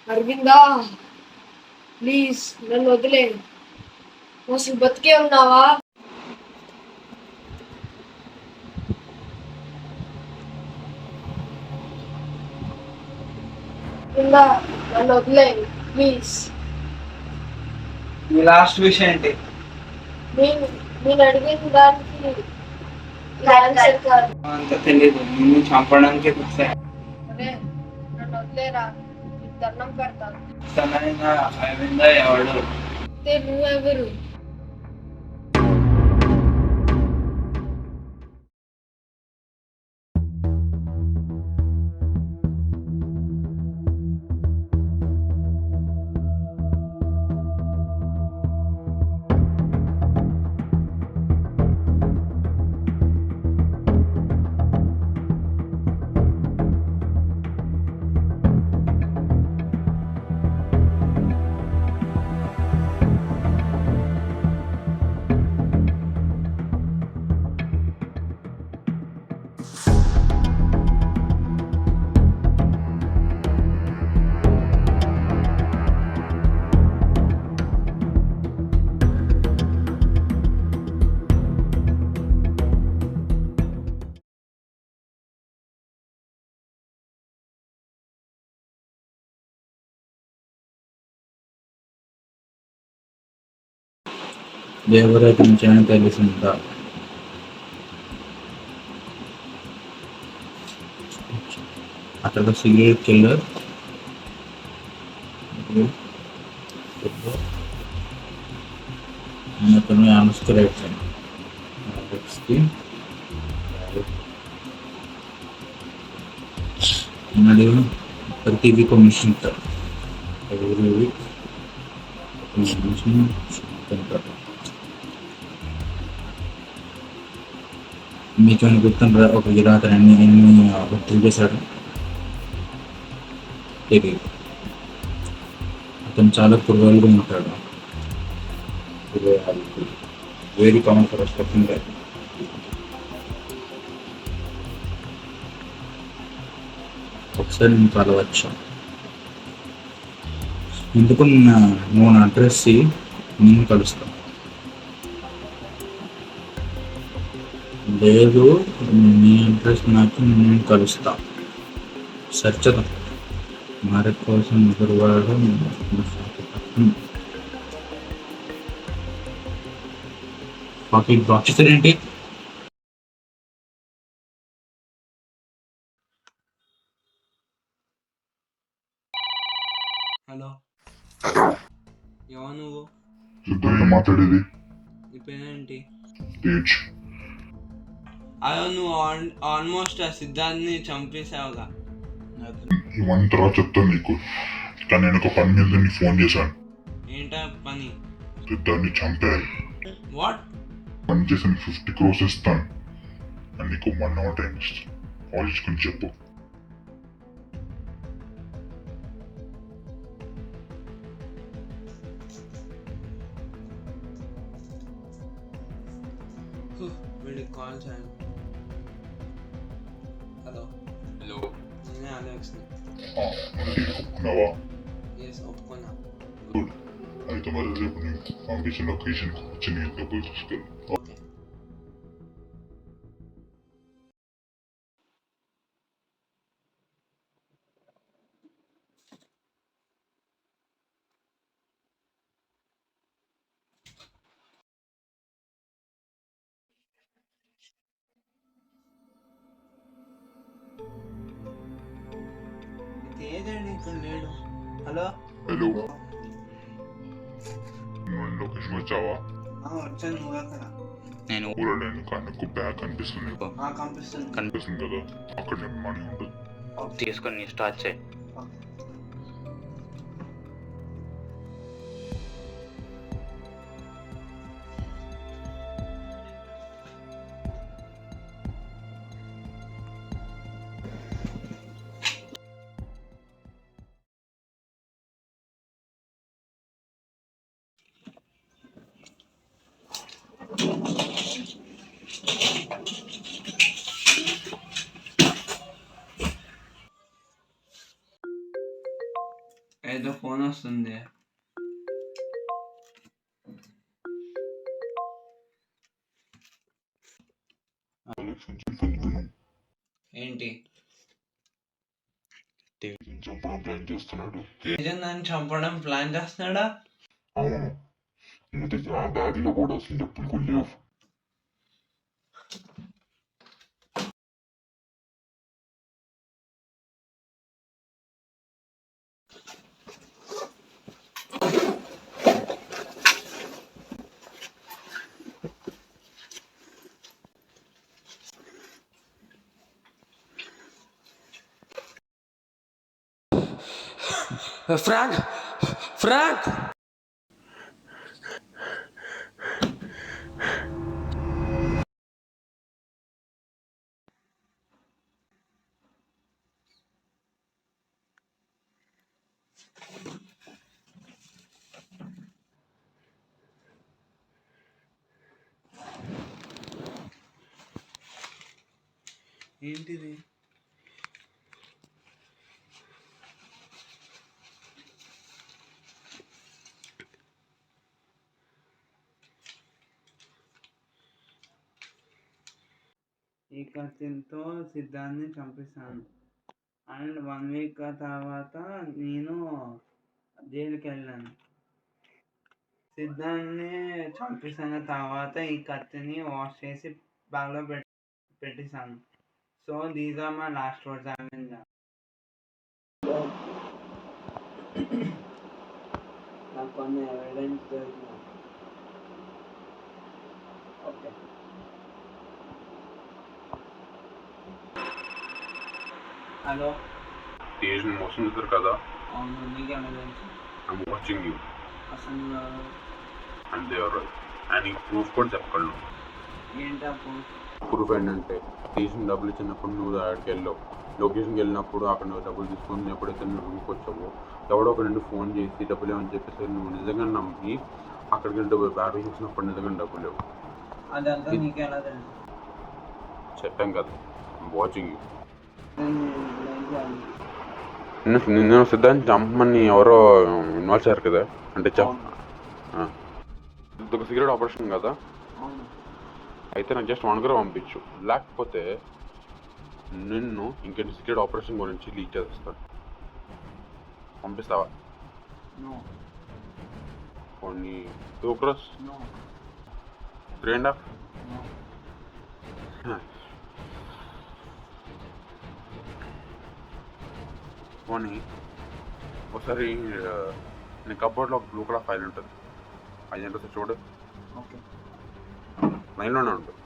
Aravinda, please నన్ను వదిలే. అసలు బతికే ఉన్నావా? అరవిందా, నన్ను వదిలే ప్లీజ్. ఈ లాస్ట్ విషయం ఏంటి? నేను అడిగిన దానికి ఆన్సర్ కాదు. అంత తెలీదు, నిన్ను చంపడానికి వస్తాయి. నన్ను వదిలేరా, దండం పెడతాను. తనైన అరవింద ఎవడు? నువ్వెవరు? దేవరాజు నిజాన్ని తెలిసిందా? అతడు సీరియల్ కిల్లర్. అతను ఆన్స్క్రైబ్ మరియు ప్రతిదీ కమిషన్ మీకు గుర్తుంటారా? ఒక గిరాతని ఎన్ని హత్యలు చేశాడు తెలియదు. అతను చాలా క్రూయల్గా ఉంటాడు. Very common for respecting that. ఒకసారి నేను కలవచ్చు. ఎందుకు నువ్వు నా అడ్రస్ నేను కలుస్తాను. లేదు, నీ అడ్రస్ నాకు నేను కలుస్తా. సర్చద మారే కోసం ఎదురువాడు పాకెట్ బాక్స్ ఏంటి? హలో, ఎవరు నువ్వు? మాట్లాడేది నీ పేరేంటి? అయ్యో, నువ్వు ఆల్మోస్ట్ ఆ సిద్ధార్థ్ని చంపేసావుగా. ఇవంతా చెప్తాను నీకు, కానీ నేను ఒక పని మీద నీకు ఫోన్ చేశాను. ఏంటా పని? సిద్ధార్థ్ని చంపేయాలి. వాట్? పని చేసి 50 crores ఇస్తాను అని నీకు 1 hour టైం ఇస్తాను. ఆలోచించుకుని చెప్పు. వీడికి కాల్ చేయండి. హలో. నేనే అలెక్స్ని. ఒప్పుకున్నావా? ఎస్, ఒప్పుకున్నా. గుడ్. అయితే మరి రేపు నేను పంపించిన లొకేషన్ వచ్చి నేను డబ్బులు తీసుకెళ్ళి. ఓకే. ఏదండి ఇక్కడ లేడు. హలో. హలో, నువ్వు లొకేషన్ వచ్చావా? వచ్చాను నువ్వు అక్కడ నేను ఊళ్ళో నేను కనుక్కు బ్యాగ్ కనిపిస్తుంది కనిపిస్తుంది కనిపిస్తుంది కదా, అక్కడ నేను మనీ ఉంటుంది. తీసుకొని స్టార్ట్ చేయి. ఏదో ఫోన్ వస్తుంది. ఏంటి చంపడం ప్లాన్ చేస్తున్నాడు. నిజం నన్ను చంపడం ప్లాన్ చేస్తున్నాడా? అవును, నువ్వు ఆ బ్యాగ్ లో కూడా అసలు డబ్బులు కొల్లేవు. ఫ్రాంక్ ఫ్రాంక్ ఏంటిది? ఈ కత్తితో సిద్ధాన్ని చంపిస్తాను అండ్ 1 వీక్ తర్వాత నేను జైలుకి వెళ్ళాను. సిద్ధాన్ని చంపేసిన తర్వాత ఈ కత్తిని వాష్ చేసి బ్యాగ్లో పెట్టేశాను. So these are my last words. నాకు కొన్ని ఎవిడెన్స్ దొరికినాయి. Okay, hello. Asian మోసం చేశారు కదా, అవును, నీకు ఎమర్జెన్సీ I'm watching you అసలు and they are right. And ఈ ప్రూఫ్ కూడా చెప్పగలను. ఏంటా ప్రూఫ్ ఏంటంటే తీసిన డబ్బులు ఇచ్చినప్పుడు నువ్వు అక్కడికి వెళ్ళావు, లొకేషన్కి వెళ్ళినప్పుడు అక్కడ నువ్వు డబ్బులు తీసుకొని ఎప్పుడైతే నువ్వు రూమ్కి వచ్చావో ఎవడో ఒక నుండి ఫోన్ చేసి డబ్బులు ఏమని చెప్పేసి నువ్వు నిజంగా నమ్మి అక్కడికి వెళ్ళి డబ్బులు బ్యాగ్ చేసినప్పుడు నిజంగా డబ్బులు లేవు. అదంతా నీకు ఎలా తెలుసు? చెప్పాం కదా, I'm watching you. నేను నిన్ను సిద్ధాంత్ చంపమని ఎవరో ఇన్వాల్వ్ చేశారు కదా, అంటే ఒక సీక్రెట్ ఆపరేషన్ కదా. అవును, అయితే నాకు జస్ట్ 1 గ్రామ్ పంపించు, లేకపోతే నిన్ను ఇంకెన్ని సీక్రెట్ ఆపరేషన్ గురించి లీక్ చేస్తాను. పంపిస్తావా? నో కొన్ని 2 crores, నో 3.5. నో. పోనీ ఒకసారి నీ కబోర్డ్లో బ్లూ కలర్ ఫైల్ ఉంటుంది, అది ఏంటో చూడు. ఓకే, లైన్లోనే ఉంటుంది.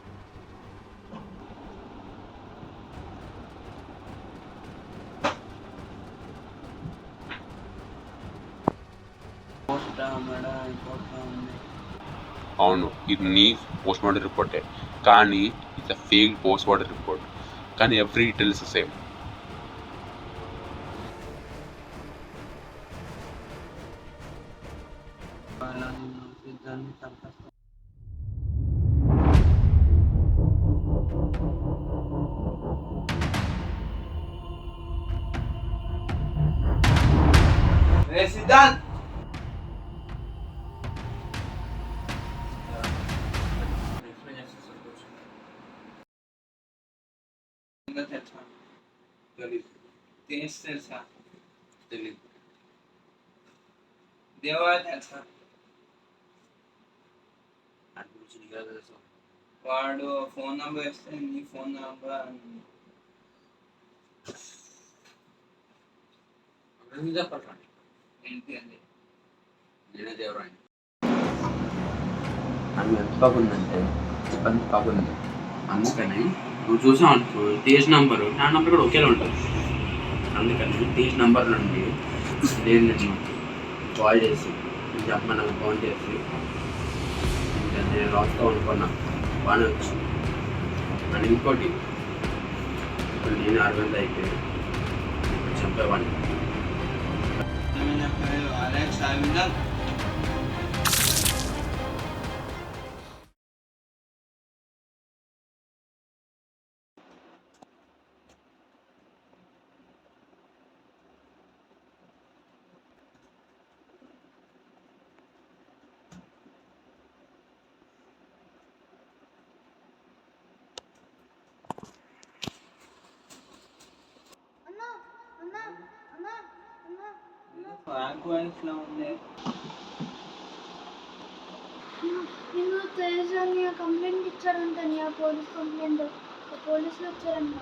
పోస్ట్ రిపోర్ట్ ఉంది. అవును, ఇది నీ పోస్ట్ మార్టం రిపోర్టే, కానీ it's a fake post mortem report, కానీ every detail is the same. అలా నేను సిద్ధాన్ని చంపేస్తాను. రే సిద్ధాంత్, తెలుసా? తెలుసా? తెలీదు. దేవా తెలుసా? వాడు ఫోన్ నంబర్ ఇస్తే నీ ఫోన్ నంబర్ ఏంటి అది? నేనే దేవరాయని. ఆమె ఎంత బాగుందంటే చెప్పంత బాగుంది. అందుకని నువ్వు చూసావు అనుకో తేజ్ నంబరు నా నంబర్ కూడా ఒకేలా ఉంటుంది. అందుకని తేజ్ నంబర్ నుండి నేను కాల్ చేసి చెప్పమని ఫోన్ చేసి ఇంకా నేను రాస్తావు అనుకున్నా బాగానే వచ్చింది. అని ఇంకోటి ఇప్పుడు నేను 600 అయితే ఇప్పుడు చంపేవాడిని. అలెక్స్ అవిందా ఫ్రాంక్ వాయిస్ లో ఉంది. నేను తేజ్ అని కంప్లైంట్ ఇచ్చారంట, నీ పోలీస్ కంప్లైంట్. పోలీసులు వచ్చారంట.